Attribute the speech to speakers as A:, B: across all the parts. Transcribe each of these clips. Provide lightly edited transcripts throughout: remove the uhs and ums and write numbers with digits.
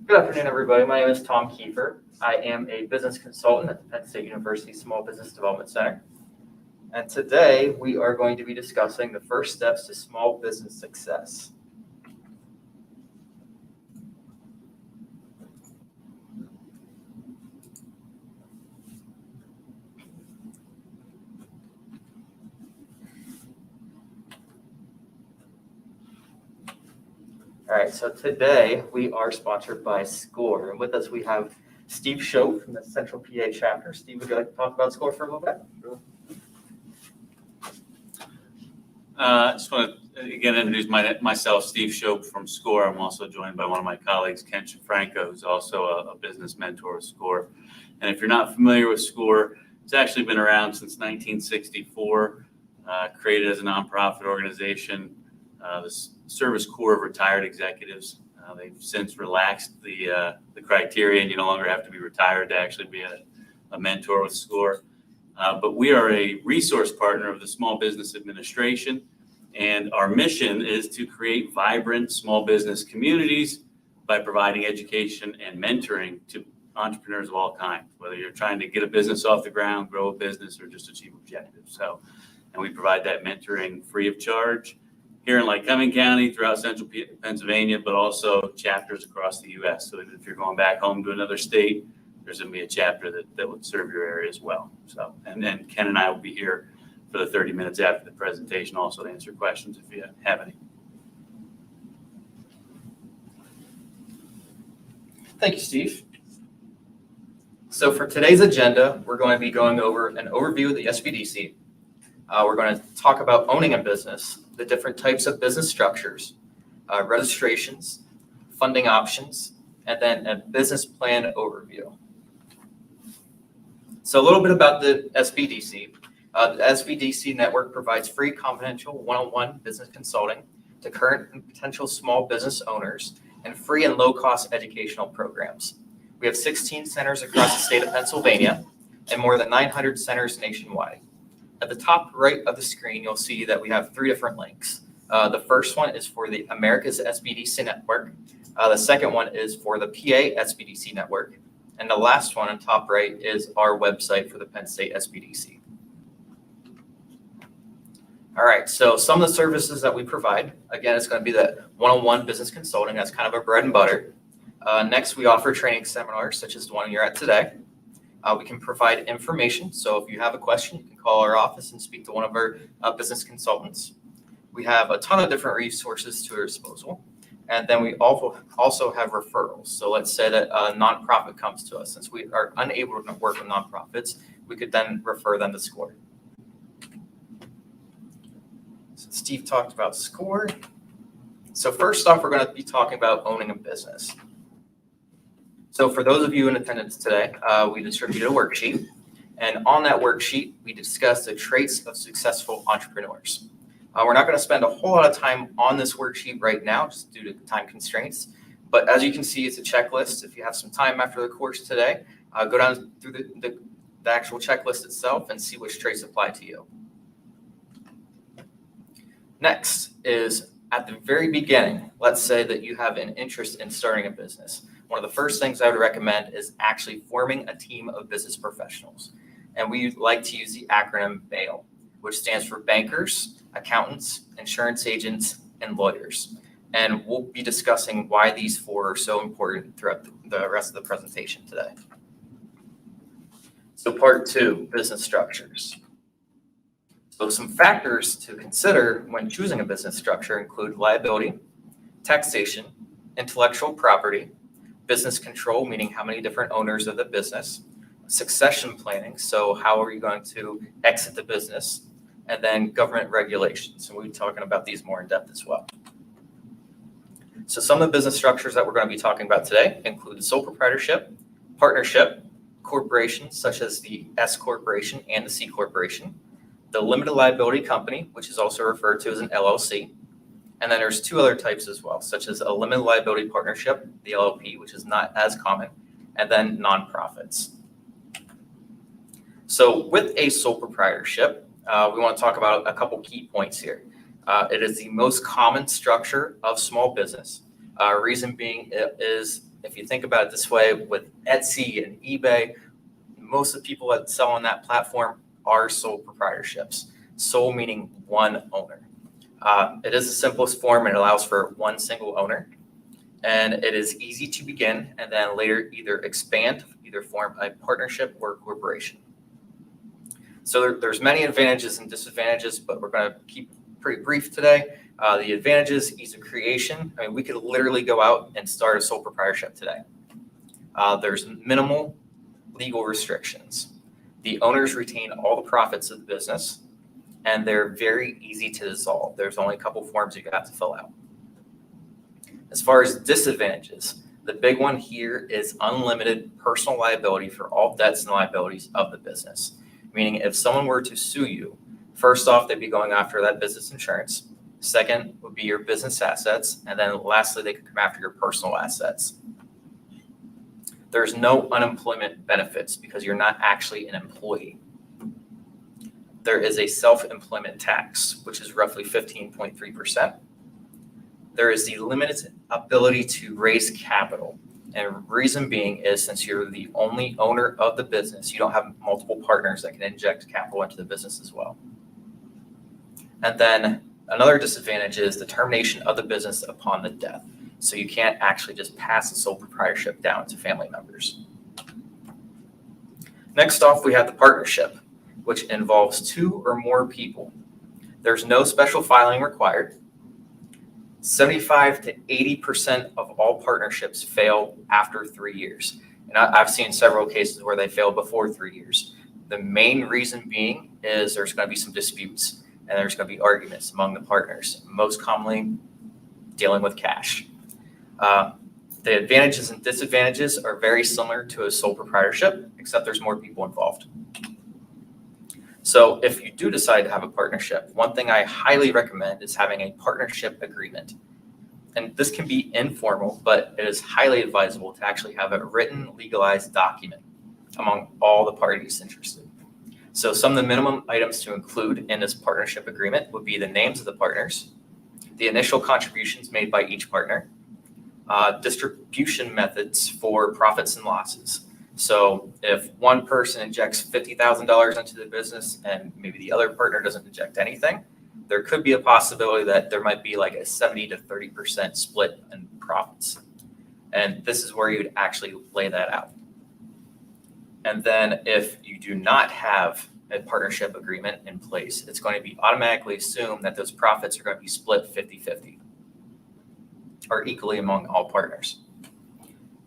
A: Good afternoon, everybody. My name is Tom Kiefer. I am a business consultant at the Penn State University Small Business Development Center. And today we are going to be discussing the first steps to small business success. All right, so today we are sponsored by SCORE. And with us we have Steve Shope from the Central PA chapter. Steve, would you like to talk about SCORE for a little bit?
B: Sure. I just want to again introduce myself, Steve Shope from SCORE. I'm also joined by one of my colleagues, Ken Franco, who's also a business mentor of SCORE. And if you're not familiar with SCORE, it's actually been around since 1964, created as a nonprofit organization. The Service Corps of Retired Executives. They've since relaxed the criteria, and you no longer have to be retired to actually be a mentor with SCORE. But we are a resource partner of the Small Business Administration, and our mission is to create vibrant small business communities by providing education and mentoring to entrepreneurs of all kinds, whether you're trying to get a business off the ground, grow a business, or just achieve objectives. And we provide that mentoring free of charge here in Lycoming County, throughout central Pennsylvania, but also chapters across the U.S. So if you're going back home to another state, there's going to be a chapter that would serve your area as well. And then Ken and I will be here for the 30 minutes after the presentation also to answer questions if you have any.
A: Thank you, Steve. So for today's agenda, we're going to be going over an overview of the SBDC. We're going to talk about owning a business, the different types of business structures, registrations, funding options, and then a business plan overview. So a little bit about the SBDC. The SBDC network provides free, confidential, one-on-one business consulting to current and potential small business owners and free and low-cost educational programs. We have 16 centers across the state of Pennsylvania and more than 900 centers nationwide. At the top right of the screen, you'll see that we have 3 different links. The first one is for the America's SBDC network. The second one is for the PA SBDC network. And the last one on top right is our website for the Penn State SBDC. All right, so some of the services that we provide, again, it's going to be the one-on-one business consulting. That's kind of our bread and butter. Next, we offer training seminars such as the one you're at today. We can provide information. So if you have a question, you can call our office and speak to one of our business consultants. We have a ton of different resources to our disposal. And then we also have referrals. So let's say that a nonprofit comes to us. Since we are unable to work with nonprofits, we could then refer them to SCORE. So Steve talked about SCORE. So first off, we're going to be talking about owning a business. So for those of you in attendance today, we distributed a worksheet. And on that worksheet, we discussed the traits of successful entrepreneurs. We're not going to spend a whole lot of time on this worksheet right now, just due to time constraints. But as you can see, it's a checklist. If you have some time after the course today, go down through the actual checklist itself and see which traits apply to you. Next is at the very beginning, let's say that you have an interest in starting a business. One of the first things I would recommend is actually forming a team of business professionals. And we like to use the acronym BAIL, which stands for bankers, accountants, insurance agents, and lawyers. And we'll be discussing why these 4 are so important throughout the rest of the presentation today. So part 2, business structures. So some factors to consider when choosing a business structure include liability, taxation, intellectual property, business control, meaning how many different owners of the business, succession planning, so how are you going to exit the business, and then government regulations. And we'll be talking about these more in depth as well. So some of the business structures that we're going to be talking about today include sole proprietorship, partnership, corporations such as the S corporation and the C corporation, the limited liability company, which is also referred to as an LLC. And then there's 2 other types as well, such as a limited liability partnership, the LLP, which is not as common, and then nonprofits. So with a sole proprietorship, we want to talk about a couple key points here. It is the most common structure of small business. Reason being, it is if you think about it this way, with Etsy and eBay, most of the people that sell on that platform are sole proprietorships. Sole meaning one owner. It is the simplest form and it allows for one single owner. And it is easy to begin and then later either expand, either form a partnership or a corporation. So there's many advantages and disadvantages, but we're going to keep pretty brief today. The advantages, ease of creation. I mean, we could literally go out and start a sole proprietorship today. There's minimal legal restrictions. The owners retain all the profits of the business, and they're very easy to dissolve. There's only a couple forms you have to fill out. As far as disadvantages, the big one here is unlimited personal liability for all debts and liabilities of the business. Meaning if someone were to sue you, first off, they'd be going after that business insurance. Second would be your business assets. And then lastly, they could come after your personal assets. There's no unemployment benefits because you're not actually an employee. There is a self-employment tax, which is roughly 15.3%. There is the limited ability to raise capital. And reason being is since you're the only owner of the business, you don't have multiple partners that can inject capital into the business as well. And then another disadvantage is the termination of the business upon the death. So you can't actually just pass the sole proprietorship down to family members. Next off, we have the partnership, which involves 2 or more people. There's no special filing required. 75 to 80% of all partnerships fail after 3 years. And I've seen several cases where they failed before 3 years. The main reason being is there's going to be some disputes and there's going to be arguments among the partners, most commonly dealing with cash. The advantages and disadvantages are very similar to a sole proprietorship, except there's more people involved. So if you do decide to have a partnership, one thing I highly recommend is having a partnership agreement. And this can be informal, but it is highly advisable to actually have a written, legalized document among all the parties interested. So some of the minimum items to include in this partnership agreement would be the names of the partners, the initial contributions made by each partner, distribution methods for profits and losses. So if one person injects $50,000 into the business and maybe the other partner doesn't inject anything, there could be a possibility that there might be like a 70 to 30% split in profits. And this is where you'd actually lay that out. And then if you do not have a partnership agreement in place, it's going to be automatically assumed that those profits are going to be split 50-50 or equally among all partners.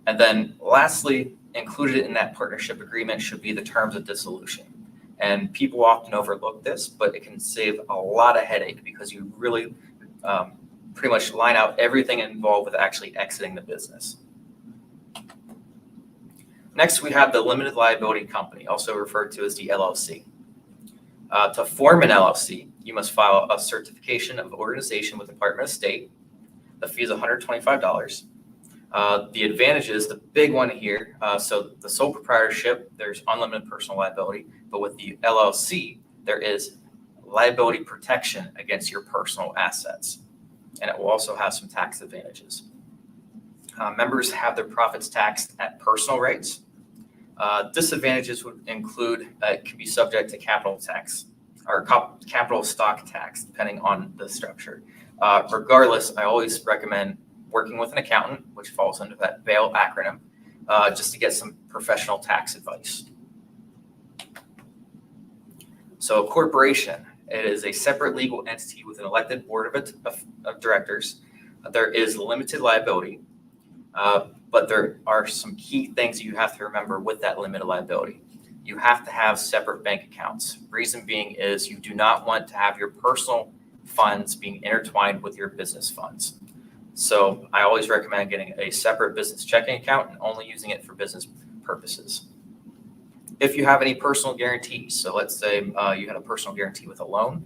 A: And then lastly, included in that partnership agreement should be the terms of dissolution. And people often overlook this, but it can save a lot of headache because you really pretty much line out everything involved with actually exiting the business. Next, we have the limited liability company, also referred to as the LLC. To form an LLC, you must file a certification of organization with the Department of State. The fee is $125. The advantages, the big one here, so the sole proprietorship, there's unlimited personal liability, but with the LLC, there is liability protection against your personal assets, and it will also have some tax advantages. Members have their profits taxed at personal rates. Disadvantages would include it can be subject to capital tax or capital stock tax, depending on the structure. Regardless, I always recommend working with an accountant, which falls under that BAIL acronym, just to get some professional tax advice. So a corporation, it is a separate legal entity with an elected board of directors. There is limited liability, but there are some key things you have to remember with that limited liability. You have to have separate bank accounts. Reason being is you do not want to have your personal funds being intertwined with your business funds. So I always recommend getting a separate business checking account and only using it for business purposes. If you have any personal guarantees, so let's say you had a personal guarantee with a loan,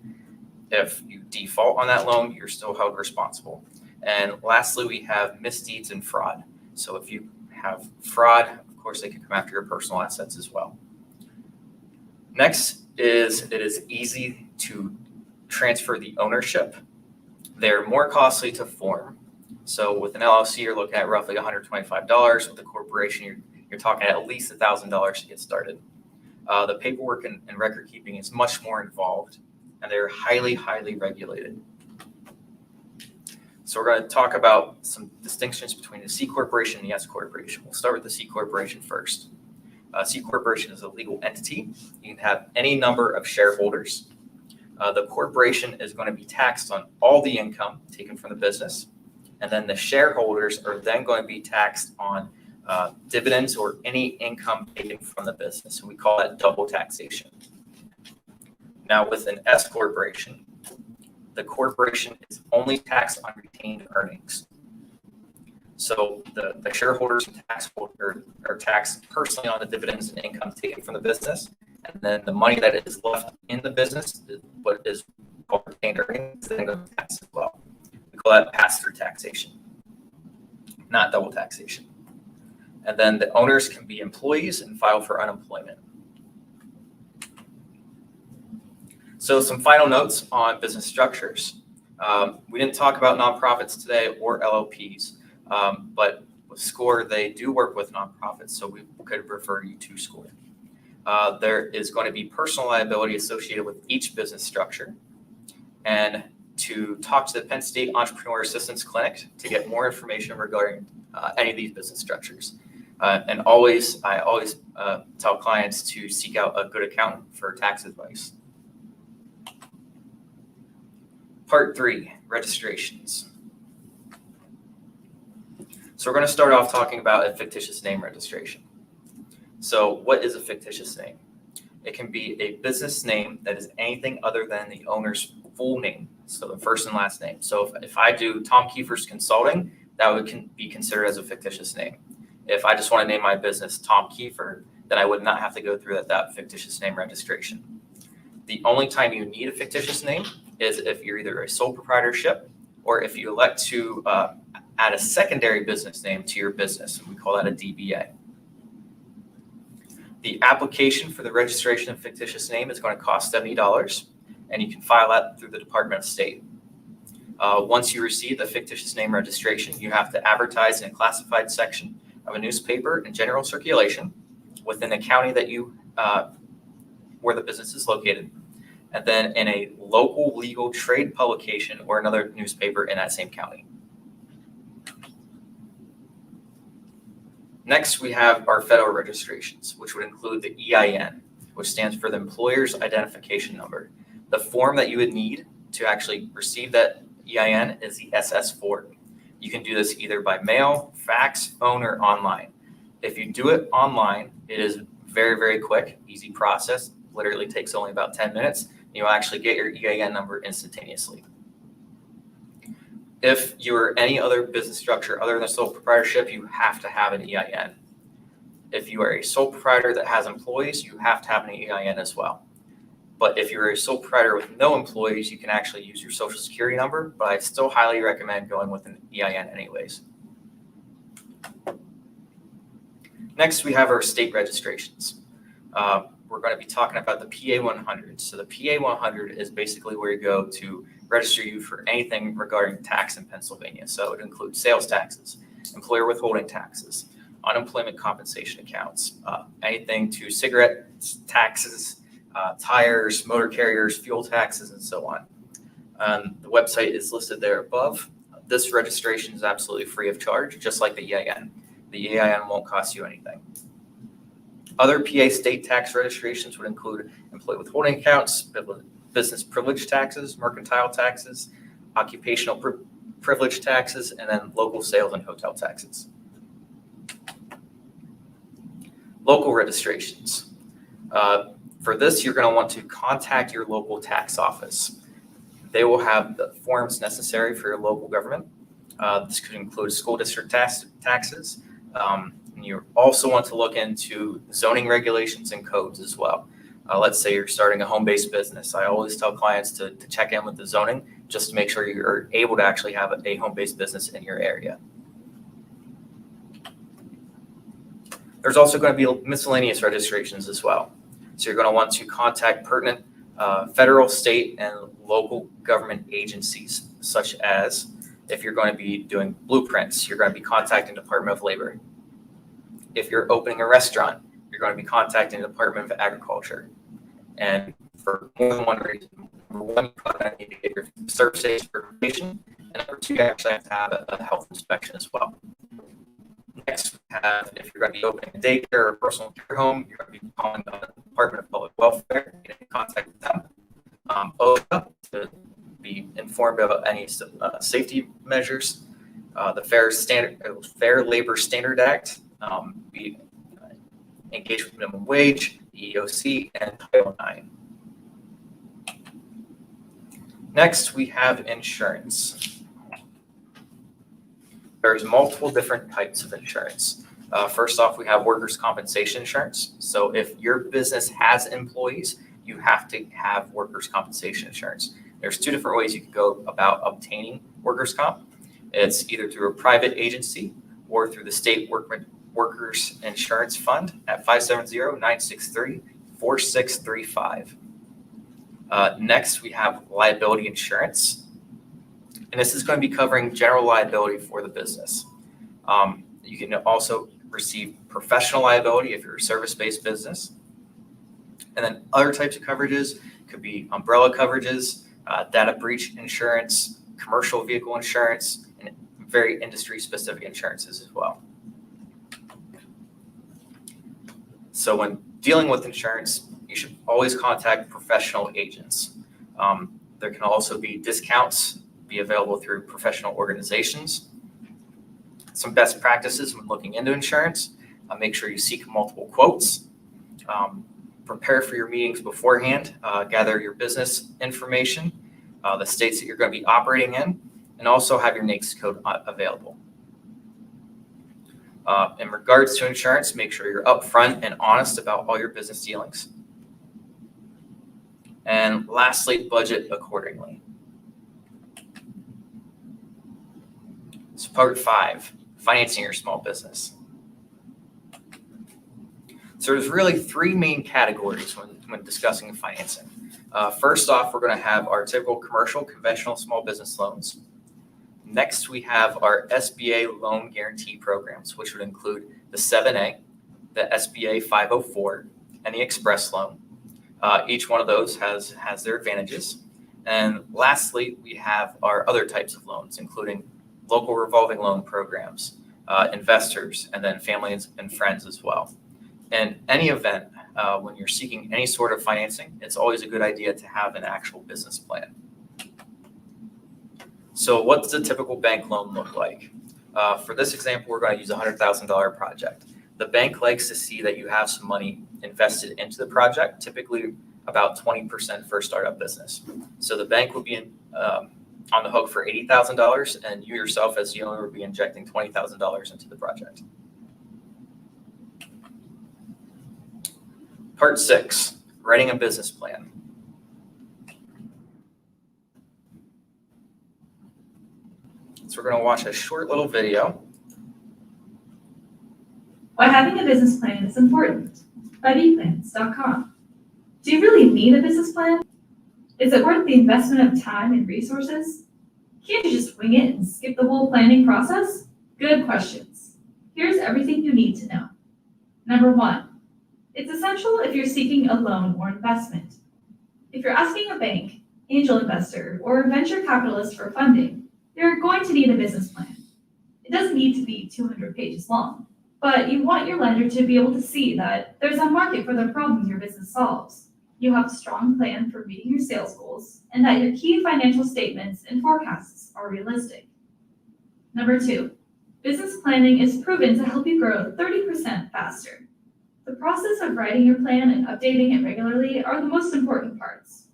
A: if you default on that loan, you're still held responsible. And lastly, we have misdeeds and fraud. So if you have fraud, of course, they can come after your personal assets as well. Next is it is easy to transfer the ownership. They're more costly to form. So with an LLC, you're looking at roughly $125. With a corporation, you're talking at least $1,000 to get started. The paperwork and record keeping is much more involved, and they're highly, highly regulated. So we're going to talk about some distinctions between the C corporation and the S corporation. We'll start with the C corporation first. C corporation is a legal entity. You can have any number of shareholders. The corporation is going to be taxed on all the income taken from the business, and then the shareholders are then going to be taxed on dividends or any income taken from the business. And we call that double taxation. Now, with an S corporation, the corporation is only taxed on retained earnings. So the shareholders are taxed personally on the dividends and income taken from the business. And then the money that is left in the business, what is called retained earnings, then goes to tax as well. We call that pass-through taxation, not double taxation. And then the owners can be employees and file for unemployment. So some final notes on business structures. We didn't talk about nonprofits today or LLPs, but with SCORE, they do work with nonprofits, so we could refer you to SCORE. There is going to be personal liability associated with each business structure. And to talk to the Penn State Entrepreneur Assistance Clinic to get more information regarding any of these business structures. And I always tell clients to seek out a good accountant for tax advice. Part 3, registrations. So we're going to start off talking about a fictitious name registration. So what is a fictitious name? It can be a business name that is anything other than the owner's full name, so the first and last name. So if I do Tom Kiefer's Consulting, that would be considered as a fictitious name. If I just want to name my business Tom Kiefer, then I would not have to go through that fictitious name registration. The only time you need a fictitious name is if you're either a sole proprietorship or if you elect to add a secondary business name to your business, and we call that a DBA. The application for the registration of fictitious name is going to cost $70, and you can file that through the Department of State. Once you receive the fictitious name registration, you have to advertise in a classified section of a newspaper in general circulation within the county that you where the business is located, and then in a local legal trade publication or another newspaper in that same county. Next, we have our federal registrations, which would include the EIN, which stands for the Employer's Identification Number. The form that you would need to actually receive that EIN is the SS4. You can do this either by mail, fax, phone, or online. If you do it online, it is very, very quick, easy process. Literally takes only about 10 minutes. You'll actually get your EIN number instantaneously. If you're any other business structure other than sole proprietorship, you have to have an EIN. If you are a sole proprietor that has employees, you have to have an EIN as well. But if you're a sole proprietor with no employees, you can actually use your social security number, but I still highly recommend going with an EIN anyways. Next, we have our state registrations. We're going to be talking about the PA 100. So the PA 100 is basically where you go to register you for anything regarding tax in Pennsylvania. So it includes sales taxes, employer withholding taxes, unemployment compensation accounts, anything to cigarette taxes, tires, motor carriers, fuel taxes, and so on. The website is listed there above. This registration is absolutely free of charge, just like the EIN. The EIN won't cost you anything. Other PA state tax registrations would include employee withholding accounts, business privilege taxes, mercantile taxes, occupational privilege taxes, and then local sales and hotel taxes. Local registrations. For this, you're going to want to contact your local tax office. They will have the forms necessary for your local government. This could include school district taxes. And you also want to look into zoning regulations and codes as well. Let's say you're starting a home-based business. I always tell clients to check in with the zoning just to make sure you're able to actually have a home-based business in your area. There's also going to be miscellaneous registrations as well. So you're going to want to contact pertinent federal, state, and local government agencies, such as If you're going to be doing blueprints, you're going to be contacting Department of Labor. If you're opening a restaurant, you're going to be contacting the Department of Agriculture. And for more than one reason. Number one, you probably need to get your service station certification. And number two, you actually have to have a health inspection as well. Next, we have, if you're going to be opening a daycare or a personal care home, you're going to be calling the Department of Public Welfare, getting in contact with them. OSHA, to be informed about any safety measures. The Fair Labor Standard Act, be engaged with minimum wage, the EEOC, and Title IX. Next, we have insurance. There's multiple different types of insurance. First off, we have workers' compensation insurance. So if your business has employees, you have to have workers' compensation insurance. There's two different ways you can go about obtaining workers' comp. It's either through a private agency or through the state workers insurance fund at 570-963-4635. Next, we have liability insurance. And this is going to be covering general liability for the business. You can also receive professional liability if you're a service-based business. And then other types of coverages could be umbrella coverages, data breach insurance, commercial vehicle insurance, and very industry-specific insurances as well. So when dealing with insurance, you should always contact professional agents. There can also be discounts be available through professional organizations. Some best practices when looking into insurance, make sure you seek multiple quotes. Prepare for your meetings beforehand, gather your business information, the states that you're going to be operating in, and also have your NAICS code available. In regards to insurance, make sure you're upfront and honest about all your business dealings. And lastly, budget accordingly. So part 5, financing your small business. So there's really 3 main categories when discussing financing. First off, we're going to have our typical commercial, conventional small business loans. Next, we have our SBA loan guarantee programs, which would include the 7A, the SBA 504, and the Express loan. Each one of those has their advantages. And lastly, we have our other types of loans, including local revolving loan programs, investors, and then family and friends as well. In any event, when you're seeking any sort of financing, it's always a good idea to have an actual business plan. So what does a typical bank loan look like? For this example, we're going to use a $100,000 project. The bank likes to see that you have some money invested into the project, typically about 20% for a startup business. So the bank would be on the hook for $80,000, and you yourself as the owner would be injecting $20,000 into the project. Part 6, writing a business plan. So we're going to watch a short little video.
C: Why having a business plan is important by bplans.com. Do you really need a business plan? Is it worth the investment of time and resources? Can't you just wing it and skip the whole planning process? Good questions. Here's everything you need to know. Number 1, it's essential if you're seeking a loan or investment. If you're asking a bank, angel investor, or a venture capitalist for funding, you're going to need a business plan. It doesn't need to be 200 pages long, but you want your lender to be able to see that there's a market for the problem your business solves. You have a strong plan for meeting your sales goals, and that your key financial statements and forecasts are realistic. Number 2, business planning is proven to help you grow 30% faster. The process of writing your plan and updating it regularly are the most important parts.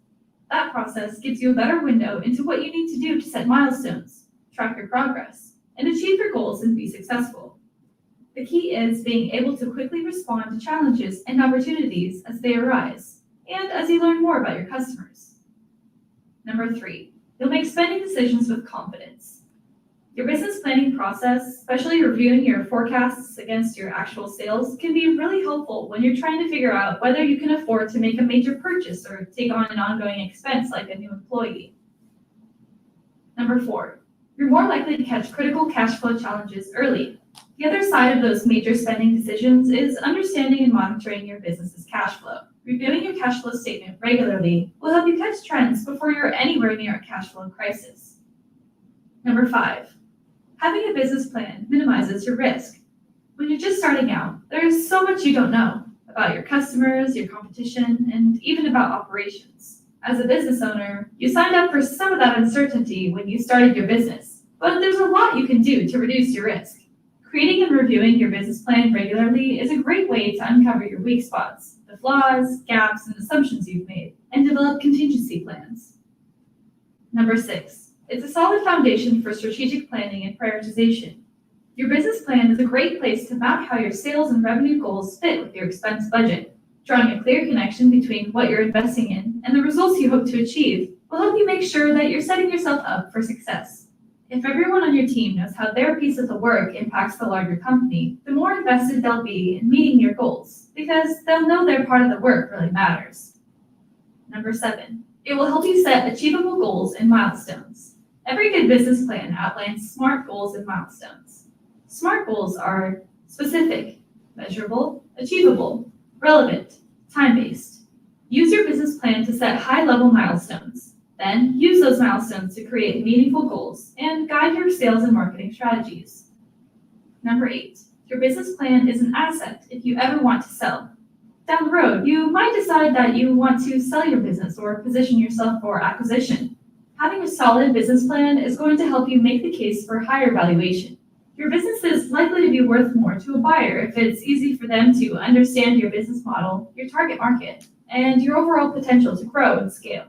C: That process gives you a better window into what you need to do to set milestones, track your progress, and achieve your goals and be successful. The key is being able to quickly respond to challenges and opportunities as they arise, and as you learn more about your customers. Number 3, you'll make spending decisions with confidence. Your business planning process, especially reviewing your forecasts against your actual sales, can be really helpful when you're trying to figure out whether you can afford to make a major purchase or take on an ongoing expense like a new employee. Number 4, You're more likely to catch critical cash flow challenges early. The other side of those major spending decisions is understanding and monitoring your business's cash flow. Reviewing your cash flow statement regularly will help you catch trends before you're anywhere near a cash flow crisis. Number 5, having a business plan minimizes your risk. When you're just starting out, there's so much you don't know about your customers, your competition, and even about operations. As a business owner, you signed up for some of that uncertainty when you started your business, but there's a lot you can do to reduce your risk. Creating and reviewing your business plan regularly is a great way to uncover your weak spots, the flaws, gaps, and assumptions you've made, and develop contingency plans. Number 6, it's a solid foundation for strategic planning and prioritization. Your business plan is a great place to map how your sales and revenue goals fit with your expense budget. Drawing a clear connection between what you're investing in and the results you hope to achieve will help you make sure that you're setting yourself up for success. If everyone on your team knows how their piece of the work impacts the larger company, the more invested they'll be in meeting your goals, because they'll know their part of the work really matters. Number 7, it will help you set achievable goals and milestones. Every good business plan outlines SMART goals and milestones. SMART goals are specific, measurable, achievable, relevant, time-based. Use your business plan to set high-level milestones. Then use those milestones to create meaningful goals and guide your sales and marketing strategies. Number 8, your business plan is an asset if you ever want to sell. Down the road, you might decide that you want to sell your business or position yourself for acquisition. Having a solid business plan is going to help you make the case for higher valuation. Your business is likely to be worth more to a buyer if it's easy for them to understand your business model, your target market, and your overall potential to grow and scale.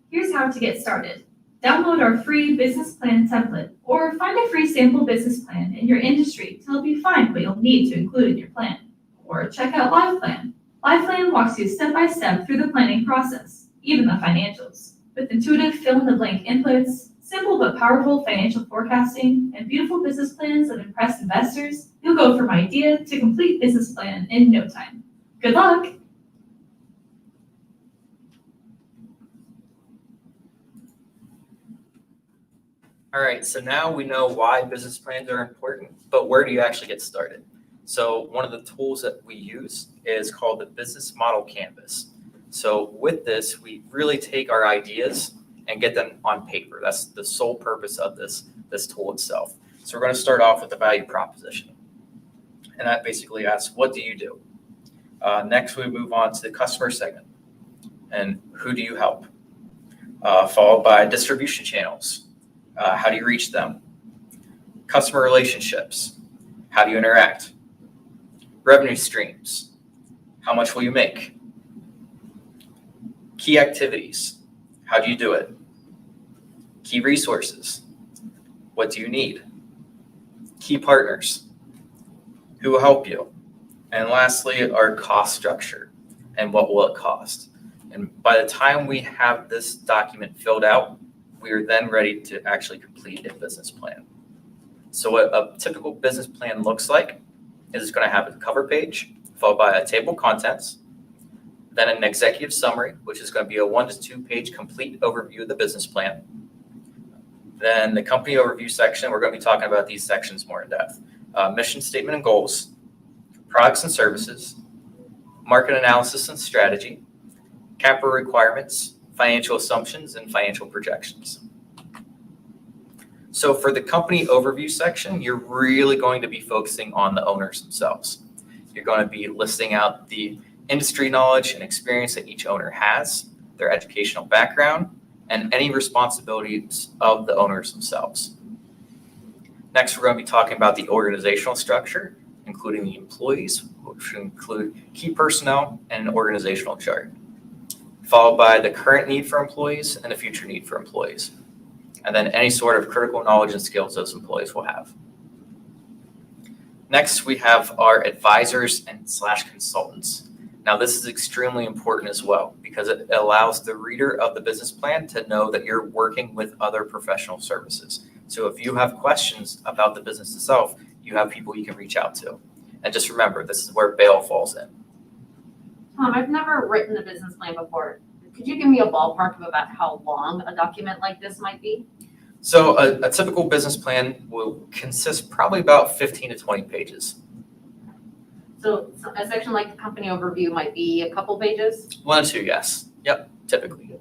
C: Here's how to get started. Download our free business plan template or find a free sample business plan in your industry to help you find what you'll need to include in your plan. Or check out LivePlan. LivePlan walks you step by step through the planning process, even the financials. With intuitive fill-in-the-blank inputs, simple but powerful financial forecasting, and beautiful business plans that impress investors, you'll go from idea to complete business plan in no time. Good luck!
A: All right, so now we know why business plans are important, but where do you actually get started? So one of the tools that we use is called the Business Model Canvas. So with this, we really take our ideas and get them on paper. That's the sole purpose of this tool itself. So we're going to start off with the value proposition. And that basically asks, what do you do? Next, we move on to the customer segment. And who do you help? Followed by distribution channels. How do you reach them? Customer relationships. How do you interact? Revenue streams. How much will you make? Key activities. How do you do it? Key resources. What do you need? Key partners. Who will help you? And lastly, our cost structure and what will it cost. And by the time we have this document filled out, we are then ready to actually complete a business plan. So what a typical business plan looks like is it's going to have a cover page, followed by a table of contents, then an executive summary, which is going to be a 1 to 2 page complete overview of the business plan. Then the company overview section, we're going to be talking about these sections more in depth. Mission statement and goals, products and services, market analysis and strategy, capital requirements, financial assumptions, and financial projections. So for the company overview section, you're really going to be focusing on the owners themselves. You're going to be listing out the industry knowledge and experience that each owner has, their educational background, and any responsibilities of the owners themselves. Next, we're going to be talking about the organizational structure, including the employees, which include key personnel and an organizational chart, followed by the current need for employees and the future need for employees, and then any sort of critical knowledge and skills those employees will have. Next, we have our advisors and / consultants. Now, this is extremely important as well because it allows the reader of the business plan to know that you're working with other professional services. So if you have questions about the business itself, you have people you can reach out to. And just remember, this is where bail falls in.
D: Tom, I've never written a business plan before. Could you give me a ballpark of about how long a document like this might be?
A: So a typical business plan will consist probably about 15 to 20 pages.
D: So a section like the company overview might be a couple pages?
A: 1 to 2, yes. Yep, typically.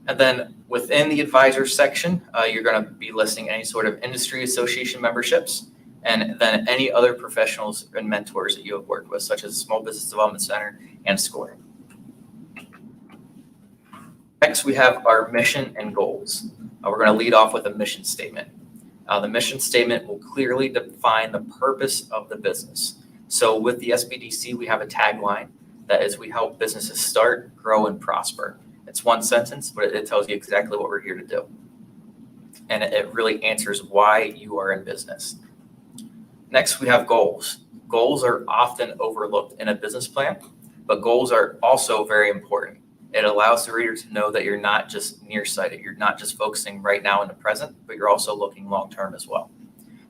A: And then within the advisor section, you're going to be listing any sort of industry association memberships, and then any other professionals and mentors that you have worked with, such as Small Business Development Center and SCORE. Next, we have our mission and goals. We're going to lead off with a mission statement. The mission statement will clearly define the purpose of the business. So with the SBDC, we have a tagline that is, we help businesses start, grow, and prosper. It's one sentence, but it tells you exactly what we're here to do. And it really answers why you are in business. Next, we have goals. Goals are often overlooked in a business plan, but goals are also very important. It allows the reader to know that you're not just nearsighted. You're not just focusing right now in the present, but you're also looking long-term as well.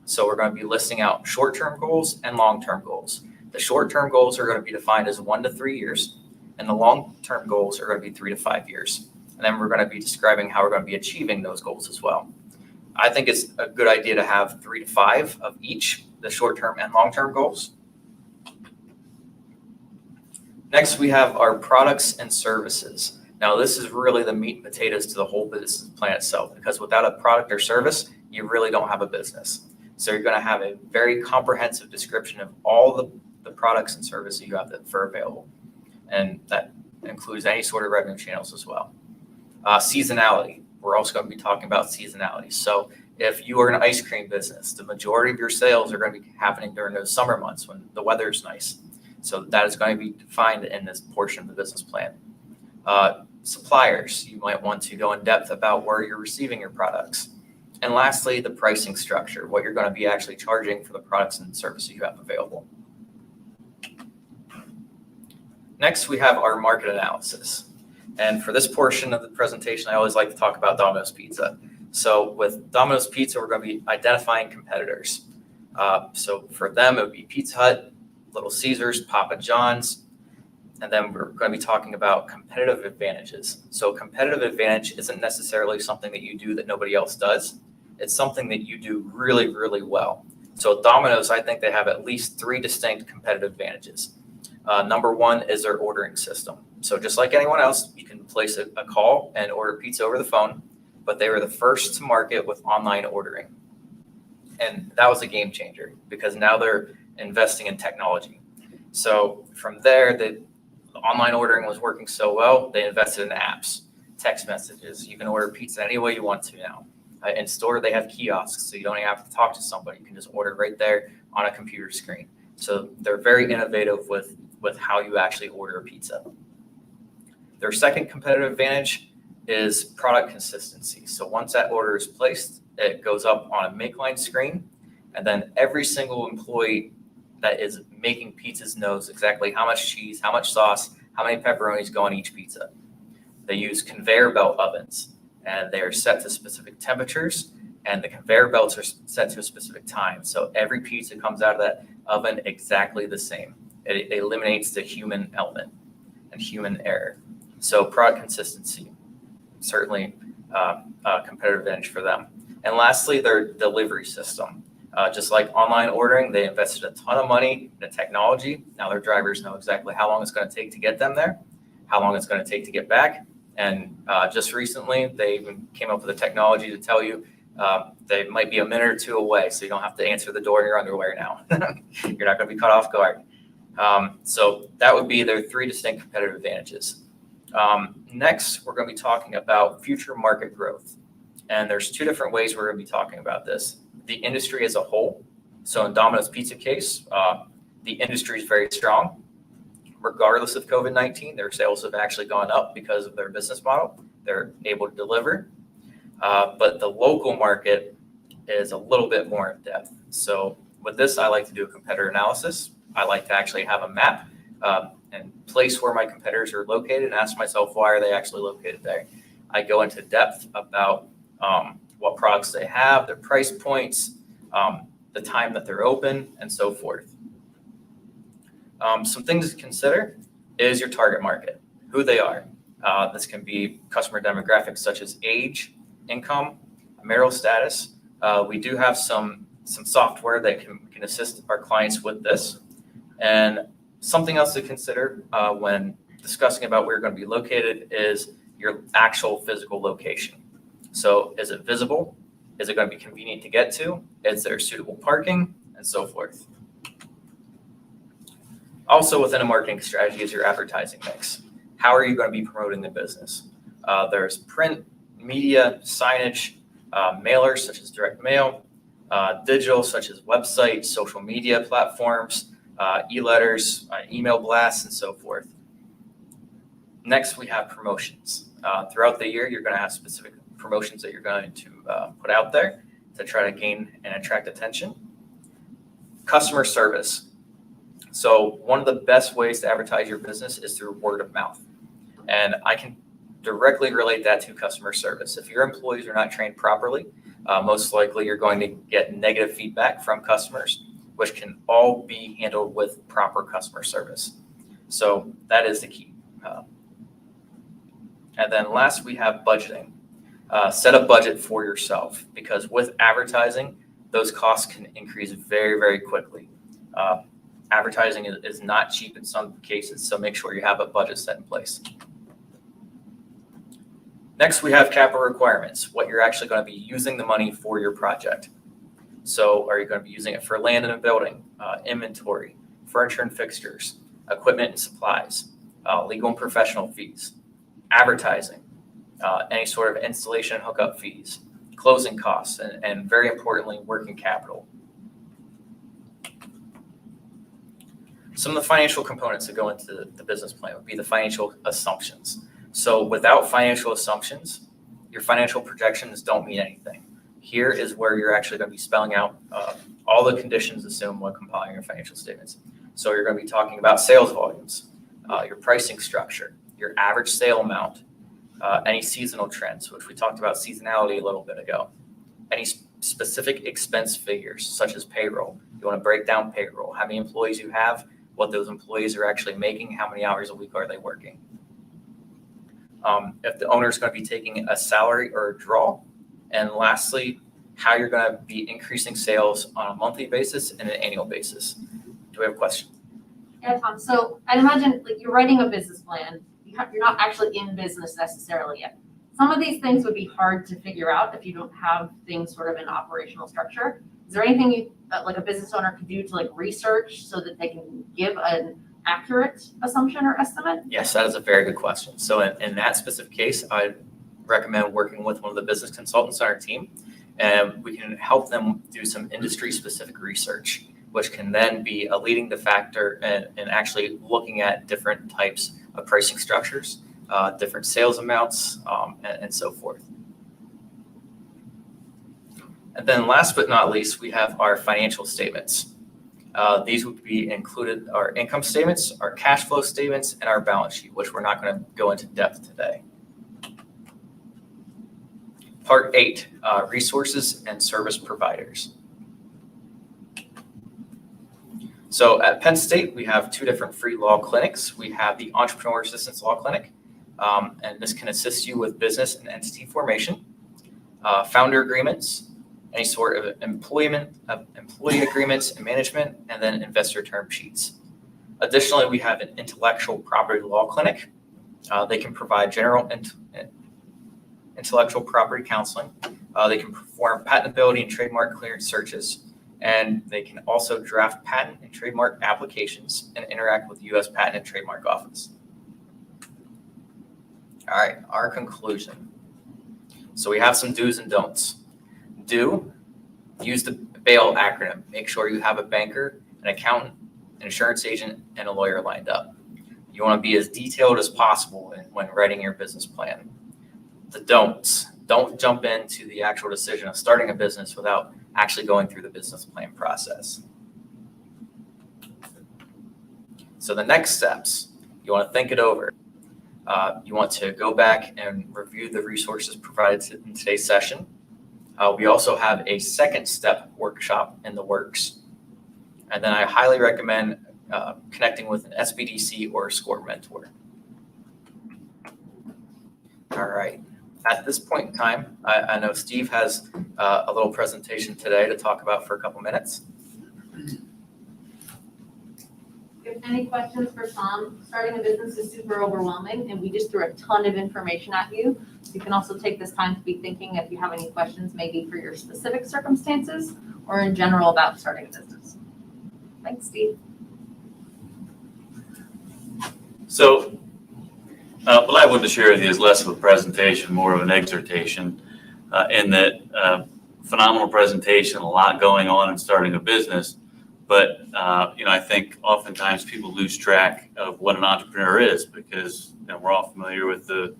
A: So we're going to be listing out short-term goals and long-term goals. The short-term goals are going to be defined as 1 to 3 years, and the long-term goals are going to be 3 to 5 years. And then we're going to be describing how we're going to be achieving those goals as well. I think it's a good idea to have 3 to 5 of each, the short-term and long-term goals. Next, we have our products and services. Now, this is really the meat and potatoes to the whole business plan itself, because without a product or service, you really don't have a business. So you're going to have a very comprehensive description of all the products and services you have for available. And that includes any sort of revenue channels as well. Seasonality. We're also going to be talking about seasonality. So if you are an ice cream business, the majority of your sales are going to be happening during those summer months when the weather is nice. So that is going to be defined in this portion of the business plan. Suppliers, you might want to go in depth about where you're receiving your products. And lastly, the pricing structure, what you're going to be actually charging for the products and services you have available. Next, we have our market analysis. And for this portion of the presentation, I always like to talk about Domino's Pizza. So with Domino's Pizza, we're going to be identifying competitors. So for them, it would be Pizza Hut, Little Caesars, Papa John's, and then we're going to be talking about competitive advantages. So competitive advantage isn't necessarily something that you do that nobody else does. It's something that you do really, really well. So Domino's, I think they have at least 3 distinct competitive advantages. Number 1 is their ordering system. So just like anyone else, you can place a call and order pizza over the phone, but they were the first to market with online ordering. And that was a game changer because now they're investing in technology. So from there, the online ordering was working so well, they invested in apps, text messages. You can order pizza any way you want to now. In store, they have kiosks, so you don't even have to talk to somebody. You can just order right there on a computer screen. So they're very innovative with how you actually order a pizza. Their second competitive advantage is product consistency. So once that order is placed, it goes up on a make line screen, and then every single employee that is making pizzas knows exactly how much cheese, how much sauce, how many pepperonis go on each pizza. They use conveyor belt ovens, and they are set to specific temperatures, and the conveyor belts are set to a specific time. So every pizza comes out of that oven exactly the same. It eliminates the human element and human error. So product consistency, certainly a competitive advantage for them. And lastly, their delivery system. Just like online ordering, they invested a ton of money in technology. Now their drivers know exactly how long it's going to take to get them there, how long it's going to take to get back. And just recently, they even came up with a technology to tell you they might be a minute or 2 away, so you don't have to answer the door in your underwear now. You're not going to be caught off guard. So that would be their 3 distinct competitive advantages. Next, we're going to be talking about future market growth. And there's 2 different ways we're going to be talking about this. The industry as a whole. So in Domino's Pizza case, the industry is very strong. Regardless of COVID-19, their sales have actually gone up because of their business model. They're able to deliver. But the local market is a little bit more in depth. So with this, I like to do a competitor analysis. I like to actually have a map and place where my competitors are located and ask myself, why are they actually located there? I go into depth about what products they have, their price points, the time that they're open, and so forth. Some things to consider is your target market, who they are. This can be customer demographics such as age, income, marital status. We do have some software that can assist our clients with this. And something else to consider when discussing about where you're going to be located is your actual physical location. So is it visible? Is it going to be convenient to get to? Is there suitable parking? And so forth. Also within a marketing strategy is your advertising mix. How are you going to be promoting the business? There's print, media, signage, mailers such as direct mail, digital such as websites, social media platforms, e-letters, email blasts, and so forth. Next, we have promotions. Throughout the year, you're going to have specific promotions that you're going to put out there to try to gain and attract attention. Customer service. So one of the best ways to advertise your business is through word of mouth. And I can directly relate that to customer service. If your employees are not trained properly, most likely you're going to get negative feedback from customers, which can all be handled with proper customer service. So that is the key. And then last, we have budgeting. Set a budget for yourself, because with advertising, those costs can increase very, very quickly. Advertising is not cheap in some cases, so make sure you have a budget set in place. Next, we have capital requirements, what you're actually going to be using the money for your project. So are you going to be using it for land and a building, inventory, furniture and fixtures, equipment and supplies, legal and professional fees, advertising, any sort of installation and hookup fees, closing costs, and very importantly, working capital. Some of the financial components that go into the business plan would be the financial assumptions. So without financial assumptions, your financial projections don't mean anything. Here is where you're actually going to be spelling out all the conditions assumed when compiling your financial statements. So you're going to be talking about sales volumes, your pricing structure, your average sale amount, any seasonal trends, which we talked about seasonality a little bit ago, any specific expense figures such as payroll. You want to break down payroll, how many employees you have, what those employees are actually making, how many hours a week are they working. If the owner is going to be taking a salary or a draw. And lastly, how you're going to be increasing sales on a monthly basis and an annual basis. Do we have a question?
D: Yeah, Tom. So I'd imagine like you're writing a business plan. You're not actually in business necessarily yet. Some of these things would be hard to figure out if you don't have things sort of in operational structure. Is there anything you like a business owner could do to like research so that they can give an accurate assumption or estimate?
A: Yes, that is a very good question. So in that specific case, I recommend working with one of the business consultants on our team, and we can help them do some industry-specific research, which can then be a leading factor in actually looking at different types of pricing structures, different sales amounts, and so forth. And then last but not least, we have our financial statements. These would be included our income statements, our cash flow statements, and our balance sheet, which we're not going to go into depth today. Part 8, resources and service providers. So at Penn State, we have 2 different free law clinics. We have the Entrepreneur Assistance Law Clinic, and this can assist you with business and entity formation, founder agreements, any sort of employee agreements and management, and then investor term sheets. Additionally, we have an intellectual property law clinic. They can provide general intellectual property counseling. They can perform patentability and trademark clearance searches, and they can also draft patent and trademark applications and interact with the U.S. Patent and Trademark Office. All right, our conclusion. So we have some do's and don'ts. Do, use the BAIL acronym. Make sure you have a banker, an accountant, an insurance agent, and a lawyer lined up. You want to be as detailed as possible when writing your business plan. The don'ts. Don't jump into the actual decision of starting a business without actually going through the business plan process. So the next steps, you want to think it over. You want to go back and review the resources provided in today's session. We also have a second step workshop in the works. And then I highly recommend connecting with an SBDC or a SCORE mentor. All right. At this point in time, I know Steve has a little presentation today to talk about for a couple minutes.
D: If you have any questions for Tom, starting a business is super overwhelming and we just threw a ton of information at you. You can also take this time to be thinking if you have any questions, maybe for your specific circumstances or in general about starting a business. Thanks, Steve.
B: So what I wanted to share with you is less of a presentation, more of an exhortation, in that phenomenal presentation, a lot going on in starting a business. But, I think oftentimes people lose track of what an entrepreneur is because we're all familiar with the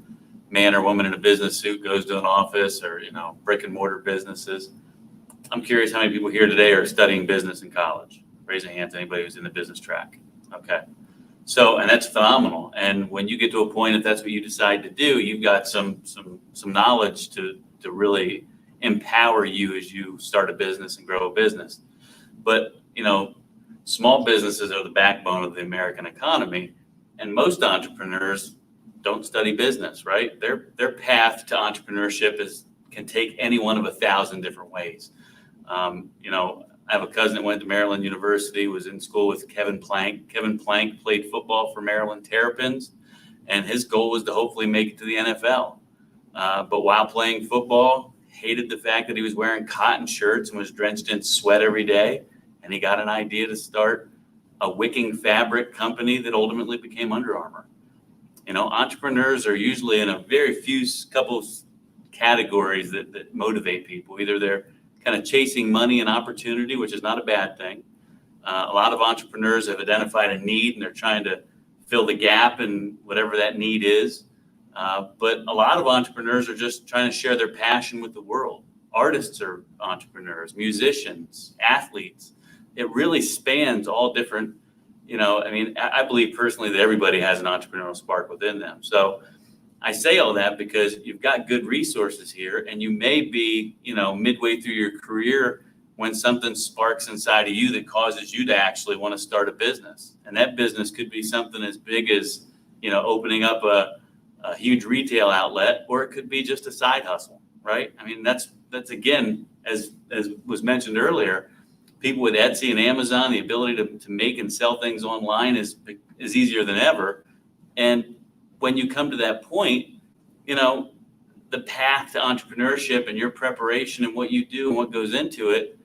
B: man or woman in a business suit goes to an office or, brick and mortar businesses. I'm curious how many people here today are studying business in college. Raise a hand to anybody who's in the business track. Okay. So, and that's phenomenal. And when you get to a point, if that's what you decide to do, you've got some knowledge to really empower you as you start a business and grow a business. But, small businesses are the backbone of the American economy. And most entrepreneurs don't study business, right? Their path to entrepreneurship can take any one of 1,000 different ways. I have a cousin that went to Maryland University, was in school with Kevin Plank. Kevin Plank played football for Maryland Terrapins, and his goal was to hopefully make it to the NFL. But while playing football, hated the fact that he was wearing cotton shirts and was drenched in sweat every day. And he got an idea to start a wicking fabric company that ultimately became Under Armour. Entrepreneurs are usually in a very few couple categories that motivate people. Either they're kind of chasing money and opportunity, which is not a bad thing. A lot of entrepreneurs have identified a need and they're trying to fill the gap in whatever that need is. But a lot of entrepreneurs are just trying to share their passion with the world. Artists are entrepreneurs, musicians, athletes. It really spans all different, I believe personally that everybody has an entrepreneurial spark within them. So I say all that because you've got good resources here and you may be, midway through your career when something sparks inside of you that causes you to actually want to start a business. And that business could be something as big as, opening up a huge retail outlet, or it could be just a side hustle, right? That's again, as was mentioned earlier, people with Etsy and Amazon, the ability to make and sell things online is easier than ever. And when you come to that point, the path to entrepreneurship and your preparation and what you do and what goes into it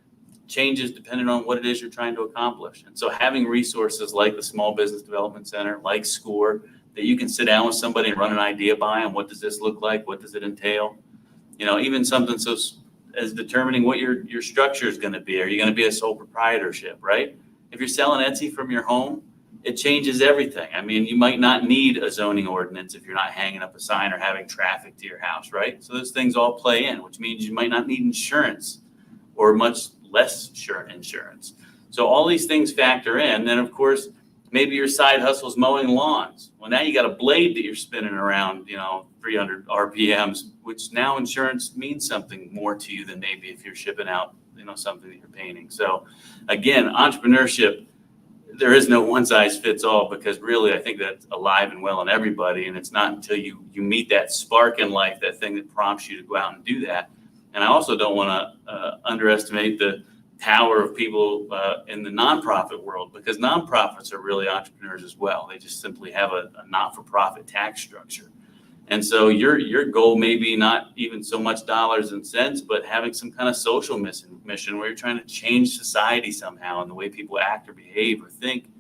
B: changes depending on what it is you're trying to accomplish. And so having resources like the Small Business Development Center, like SCORE, that you can sit down with somebody and run an idea by and what does this look like? What does it entail? Even something so as determining what your structure is going to be. Are you going to be a sole proprietorship, right? If you're selling Etsy from your home, it changes everything. You might not need a zoning ordinance if you're not hanging up a sign or having traffic to your house, right? So those things all play in, which means you might not need insurance or much less insurance. So all these things factor in. Then, of course, maybe your side hustle is mowing lawns. Well, now you got a blade that you're spinning around, 300 RPMs, which now insurance means something more to you than maybe if you're shipping out, something that you're painting. So again, entrepreneurship, there is no one size fits all because really I think that's alive and well in everybody. And it's not until you meet that spark in life, that thing that prompts you to go out and do that. And I also don't want to underestimate the power of people in the nonprofit world, because nonprofits are really entrepreneurs as well. They just simply have a not-for-profit tax structure. And so your goal may be not even so much dollars and cents, but having some kind of social mission where you're trying to change society somehow and the way people act or behave or think.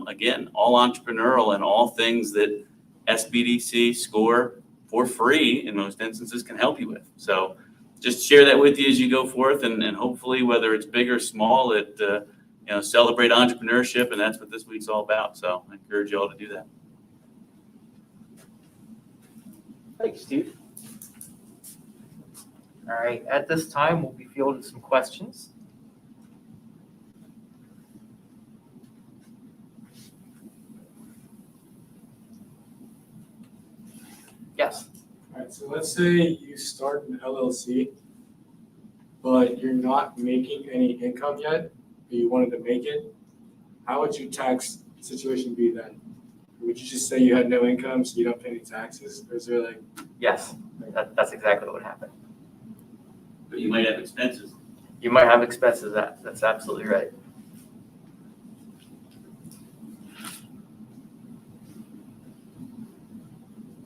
B: Again, all entrepreneurial and all things that SBDC, SCORE, for free in most instances can help you with. So just share that with you as you go forth, and hopefully, whether it's big or small, it celebrate entrepreneurship, and that's what this week's all about. So I encourage you all to do that.
A: Thanks, Steve. All right, at this time, we'll be fielding some questions. Yes.
E: All right, so let's say you start an LLC, but you're not making any income yet, but you wanted to make it. How would your tax situation be then? would you just say you had no income, so you don't pay any taxes? Or is there like,
A: Yes, that's exactly what would happen.
B: But you might have expenses.
A: You might have expenses, that's absolutely right.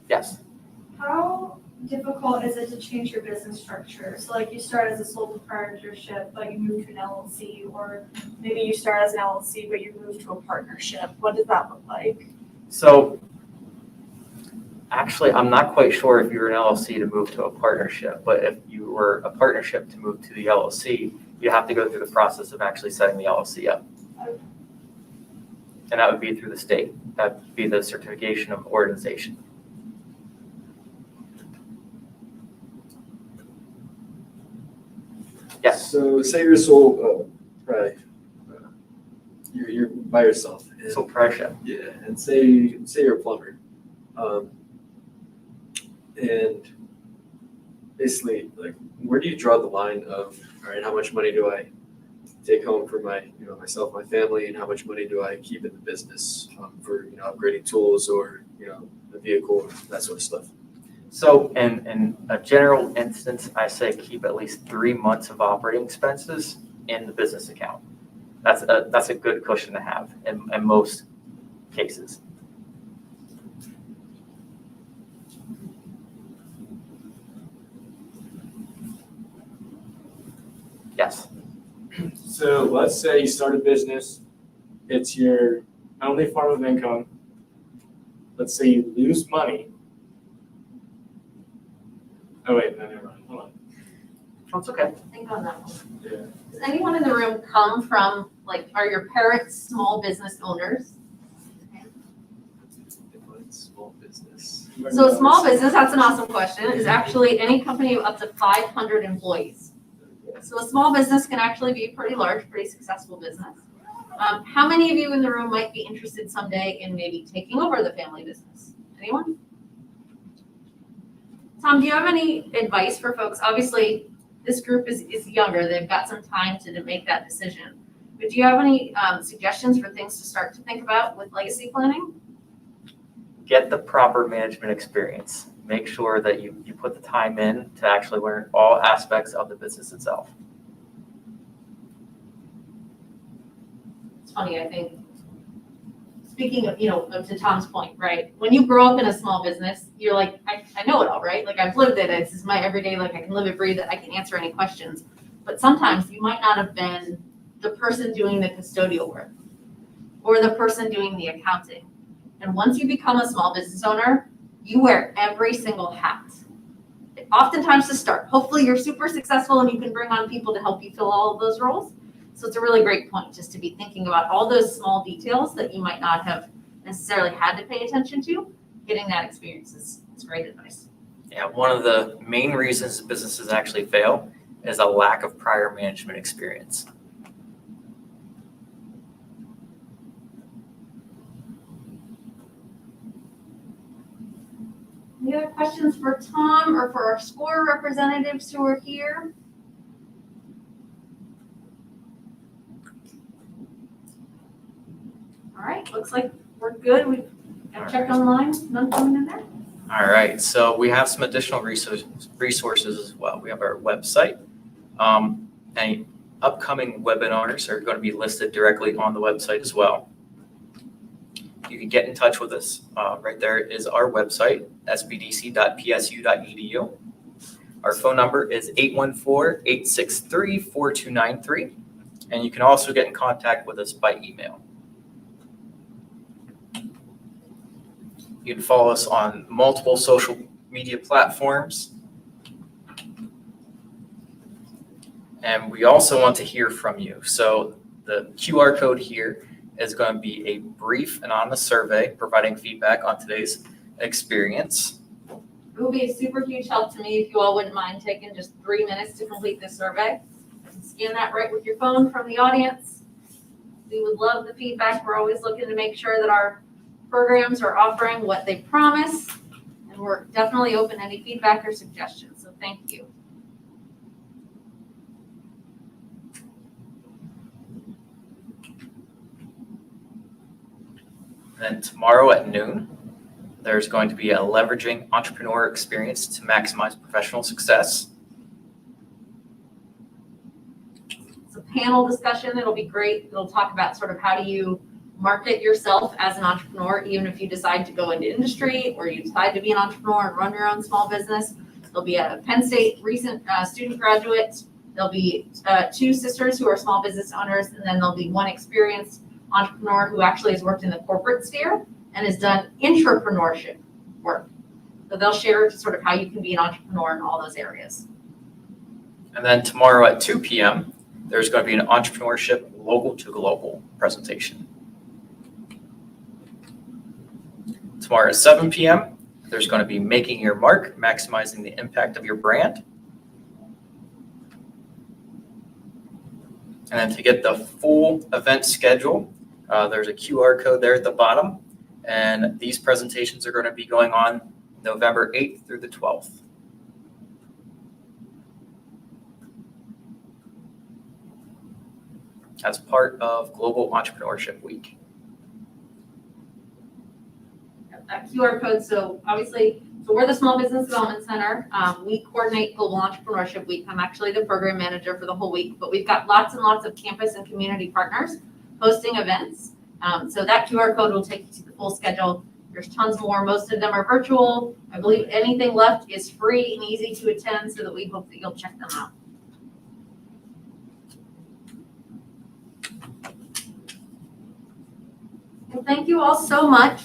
A: Yes,
F: How difficult is it to change your business structure? So like you start as a sole proprietorship, but you move to an LLC, or maybe you start as an LLC, but you move to a partnership. What does that look like?
A: so actually, I'm not quite sure if you're an LLC to move to a partnership, but if you were a partnership to move to the LLC, you have to go through the process of actually setting the LLC up. And that would be through the state. That would be the certification of organization. Yes.
G: So say you're a sole, you're by yourself. And,
A: So partnership.
G: yeah, and say you're a plumber, and basically, like, where do you draw the line of, all right, how much money do I take home for myself, my family, and how much money do I keep in the business for upgrading tools or a vehicle, that sort of stuff.
A: So in a general instance, I say keep at least 3 months of operating expenses in the business account. That's a good cushion to have in most cases. Yes.
E: so let's say you start a business, it's your only form of income. Let's say you lose money. Oh wait, no, never mind, hold on.
A: That's okay.
D: Think on that one.
E: Yeah.
D: Does anyone in the room come from, like, are your parents small business owners?
G: Define small business.
D: So a small business, that's an awesome question, is actually any company of up to 500 employees. So a small business can actually be a pretty large, pretty successful business. How many of you in the room might be interested someday in maybe taking over the family business? Anyone? Tom, do you have any advice for folks? Obviously, this group is younger. They've got some time to make that decision. But do you have any suggestions for things to start to think about with legacy planning?
A: Get the proper management experience. Make sure that you put the time in to actually learn all aspects of the business itself.
D: It's funny, I think, speaking of, to Tom's point, right? When you grow up in a small business, you're like, I know it all, right? Like, I've lived it. This is my everyday, like, I can live it, breathe it. I can answer any questions. But sometimes you might not have been the person doing the custodial work or the person doing the accounting. And once you become a small business owner, you wear every single hat. Oftentimes to start. Hopefully you're super successful and you can bring on people to help you fill all of those roles. So it's a really great point just to be thinking about all those small details that you might not have necessarily had to pay attention to. Getting that experience is great advice.
A: Yeah, one of the main reasons businesses actually fail is a lack of prior management experience.
D: Any other questions for Tom or for our SCORE representatives who are here? All right, looks like we're good. We've checked online, none coming in there.
A: All right, so we have some additional resources as well. We have our website. Any upcoming webinars are going to be listed directly on the website as well. You can get in touch with us. Right there is our website, sbdc.psu.edu. Our phone number is 814-863-4293. And you can also get in contact with us by email. You can follow us on multiple social media platforms. And we also want to hear from you. So the QR code here is going to be a brief anonymous survey providing feedback on today's experience.
D: It will be a super huge help to me if you all wouldn't mind taking just 3 minutes to complete this survey. You can scan that right with your phone from the audience. We would love the feedback. We're always looking to make sure that our programs are offering what they promise, and we're definitely open to any feedback or suggestions, so thank you.
A: All Then tomorrow at noon, there's going to be a leveraging entrepreneur experience to maximize professional success.
D: It's a panel discussion. It'll be great. It'll talk about sort of how do you market yourself as an entrepreneur, even if you decide to go into industry or you decide to be an entrepreneur and run your own small business. There'll be a Penn State recent student graduate. There'll be 2 sisters who are small business owners, and then there'll be 1 experienced entrepreneur who actually has worked in the corporate sphere and has done entrepreneurship work. So they'll share sort of how you can be an entrepreneur in all those areas.
A: And then tomorrow at 2 p.m., there's going to be an entrepreneurship local to global presentation. Tomorrow at 7 p.m., there's going to be making your mark, maximizing the impact of your brand. And then to get the full event schedule, there's a QR code there at the bottom. And these presentations are going to be going on November 8th through the 12th. As part of Global Entrepreneurship Week.
D: That QR code, so obviously, so we're the Small Business Development Center. We coordinate Global Entrepreneurship Week. I'm actually the program manager for the whole week, but we've got lots and lots of campus and community partners hosting events. So that QR code will take you to the full schedule. There's tons more. Most of them are virtual. I believe anything left is free and easy to attend, so that we hope that you'll check them out. Well, thank you all so much.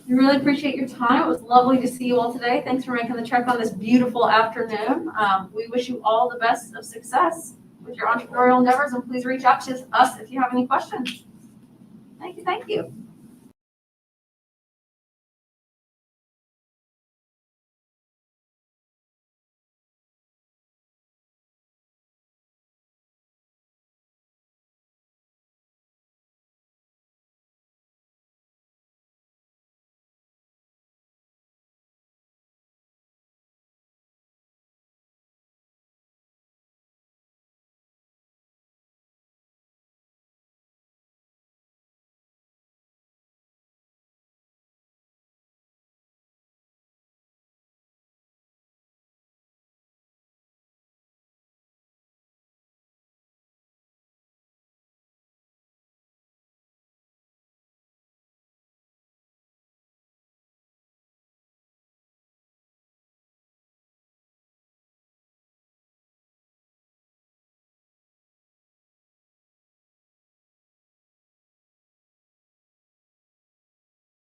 D: We really appreciate your time. It was lovely to see you all today. Thanks for making the trek on this beautiful afternoon. We wish you all the best of success with your entrepreneurial endeavors, and please reach out to us if you have any questions. Thank you.